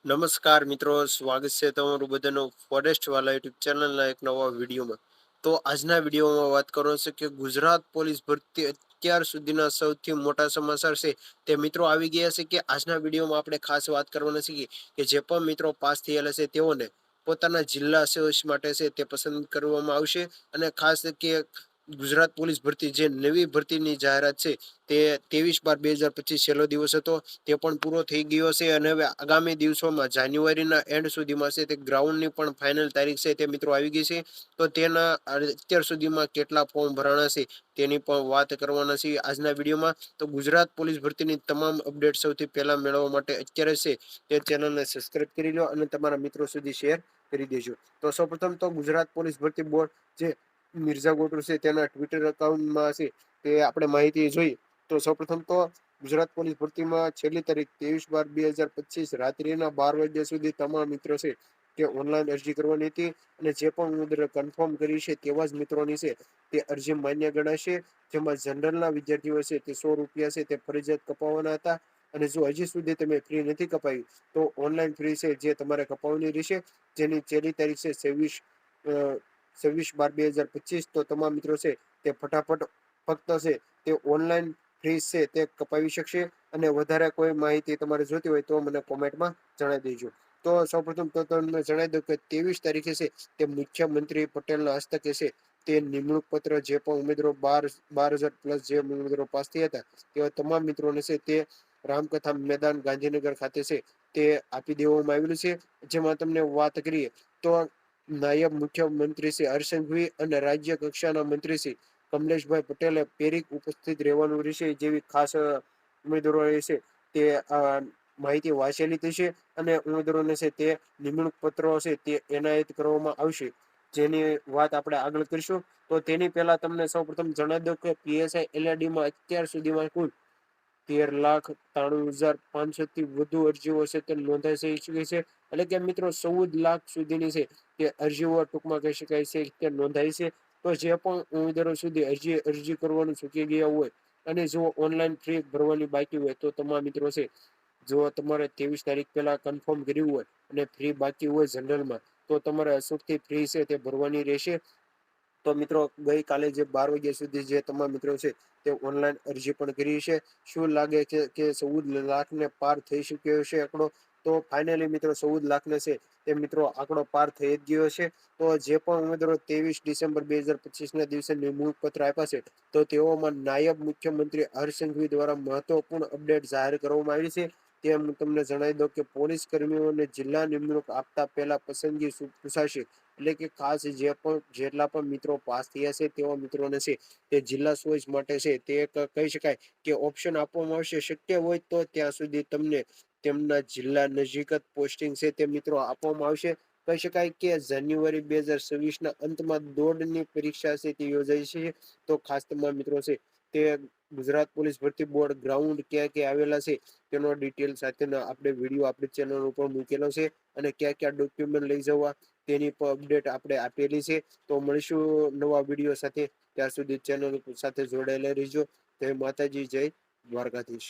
નમસ્કાર મિત્રો, સ્વાગત છે તમારું બધાનું ફોરેસ્ટ વાલા યુટ્યુબ ચેનલના એક નવા વિડીયોમાં. તો આજના વિડીયોમાં વાત કરવાનો છે કે ગુજરાત પોલીસ ભરતી અત્યાર સુધીના સૌથી મોટા સમાચાર છે તે મિત્રો આવી ગયા છે કે આજના વિડીયોમાં આપણે ખાસ વાત કરવાના છીએ કે જે પણ મિત્રો પાસ થયેલા છે તેઓને પોતાના જિલ્લા સેવસ માટે છે તે પસંદ કરવામાં આવશે. અને ખાસ કે ગુજરાત પોલીસ ભરતી જે નવી ભરતીની જાહેરાત છે તે 23/12/2025 છેલ્લો દિવસ હતો, તે પણ પૂરો થઈ ગયો છે. અને હવે આગામી દિવસોમાં જાન્યુઆરીના એન્ડ સુધીમાં છે તે ગ્રાઉન્ડની પણ ફાઇનલ તારીખ છે તે મિત્રો આવી ગઈ છે. તો તેના અત્યાર સુધીમાં કેટલા ફોર્મ ભરાણા છે તેની પણ વાત કરવાના છે આજના વિડીયોમાં. તો ગુજરાત પોલીસ ભરતીની તમામ અપડેટ સૌથી પહેલા મેળવવા માટે અત્યારે છે તે ચેનલને સબસ્ક્રાઇબ કરી લો અને તમારા મિત્રો સુધી શેર કરી દેજો. તો સૌપ્રથમ તો ગુજરાત પોલીસ ભરતી બોર્ડ જે મિર્ઝા ગોટુ છે તેના ટ્વિટર એકાઉન્ટમાં છે તે આપણે માહિતી જોઈ. તો સૌપ્રથમ તો ગુજરાત પોલીસ ભરતીમાં છેલ્લી તારીખ 23/12/2025 રાત્રિના 12 વાગ્યા સુધી તમામ મિત્રો છે તે ઓનલાઈન અરજી કરવાની હતી. અને જે પણ ઉમેદવારે કન્ફર્મ કરી છે તેવા જ મિત્રોની છે તે અરજી માન્ય ગણાશે. જેમાં જનરલના વિદ્યાર્થીઓ છે તે ₹100 છે તે ફરજિયાત કપાવવાના હતા. અને જો હજી સુધી તમે ફ્રી નથી કપાવી તો ઓનલાઈન ફ્રી છે જે તમારે કપાવવાની રહેશે, જેની છેલ્લી તારીખ છે 26/12/2025. તો તમામ મિત્રો છે તે ફટાફટ ફક્ત છે તે ઓનલાઈન ફ્રી છે તે કપાવી શકશે. અને વધારે કોઈ માહિતી તમારે જોતી હોય તો મને કોમેન્ટમાં જણાવી દેજો. તો સૌપ્રથમ તો તમને જણાવી દઉં કે 23 તારીખે છે તે મુખ્યમંત્રી પટેલના હસ્તકે છે તે નિમણૂક પત્ર જે પણ ઉમેદવારો 12,000 પ્લસ જે ઉમેદવારો પાસ થયા હતા તેવા તમામ મિત્રોને છે તે રામકથા મેદાન ગાંધીનગર ખાતે છે તે આપી દેવામાં આવેલું છે. જેમાં તમને વાત કરીએ તો નાયબ મુખ્યમંત્રી શ્રી હર્ષ સંઘવી અને રાજ્ય કક્ષાના મંત્રી શ્રી કમલેશભાઈ પટેલે પ્રેરિત ઉપસ્થિત રહેવાનું રહેશે. જેવી ખાસ ઉમેદવારો છે તે માહિતી વાંચેલી થશે અને ઉમેદવારોને છે તે નિમણૂક પત્રો છે તે એનાયત કરવામાં આવશે, જેની વાત આપણે આગળ કરીશું. તો તેની પહેલા તમને સૌપ્રથમ જણાવી દઉં કે પીએસઆઈ એલઆરડીમાં અત્યાર સુધીમાં કુલ 13,93,500 થી વધુ અરજીઓ છે તે નોંધાઈ થઈ ચૂકી છે. એટલે કે મિત્રો 14 લાખ સુધીની છે તે અરજીઓ ટૂંકમાં કહી શકાય છે કે નોંધાઈ છે. તો જે પણ ઉમેદવારો સુધી અરજી કરવાનું ચૂકી ગયા હોય અને જો ઓનલાઈન ફી ભરવાની બાકી હોય તો તમામ મિત્રો છે જો તમારે 23 તારીખ પહેલા કન્ફર્મ કર્યું હોય અને ફ્રી બાકી હોય જનરલમાં તો તમારે અચૂકથી ફ્રી છે તે ભરવાની રહેશે. તો મિત્રો ગઈકાલે જે 12 વાગ્યા સુધી જે તમામ મિત્રો છે તે ઓનલાઈન અરજી પણ કરી છે. શું લાગે છે કે 14 લાખને પાર થઈ શક્યો છે આંકડો? તો ફાઇનલી મિત્રો 14 લાખને છે તે મિત્રો આંકડો પાર થઈ જ ગયો છે. તો જે પણ ઉમેદવારો 23/12/2025 ના દિવસે નિમણૂક પત્ર આપ્યા છે તો તેઓમાં નાયબ મુખ્યમંત્રી હર્ષ સંઘવી દ્વારા મહત્વપૂર્ણ અપડેટ જાહેર કરવામાં આવી છે. તે હું તમને જણાવી દઉં કે પોલીસ કર્મીઓને જિલ્લા નિમણૂક આપતા પહેલા પસંદગી પૂછાશે. એટલે કે ખાસ જેટલા પણ મિત્રો પાસ થયા છે તેવા મિત્રોને છે તે જિલ્લા ચોઈસ માટે છે તે એક કહી શકાય કે ઓપ્શન આપવામાં આવશે. શક્ય હોય તો ત્યાં સુધી તમને તેમના જિલ્લા નજીક જ પોસ્ટિંગ છે તે મિત્રો આપવામાં આવશે. કહી શકાય કે જાન્યુઆરી 2026 ના અંતમાં દોડની પરીક્ષા છે તે યોજાઈ છે. તો ખાસ તમામ મિત્રો છે તે ગુજરાત પોલીસ ભરતી બોર્ડ ગ્રાઉન્ડ ક્યાં ક્યાં આવેલા છે તેનો ડિટેલ સાથેનો આપણે વિડીયો આપણી ચેનલ ઉપર મૂકેલો છે. અને ક્યાં ક્યાં ડોક્યુમેન્ટ લઈ જવા તેની પણ અપડેટ આપણે આપેલી છે. તો મળીશું નવા વિડીયો સાથે, ત્યાં સુધી ચેનલ સાથે જોડાયેલા રહીજો. જય માતાજી, જય દ્વારકાધીશ.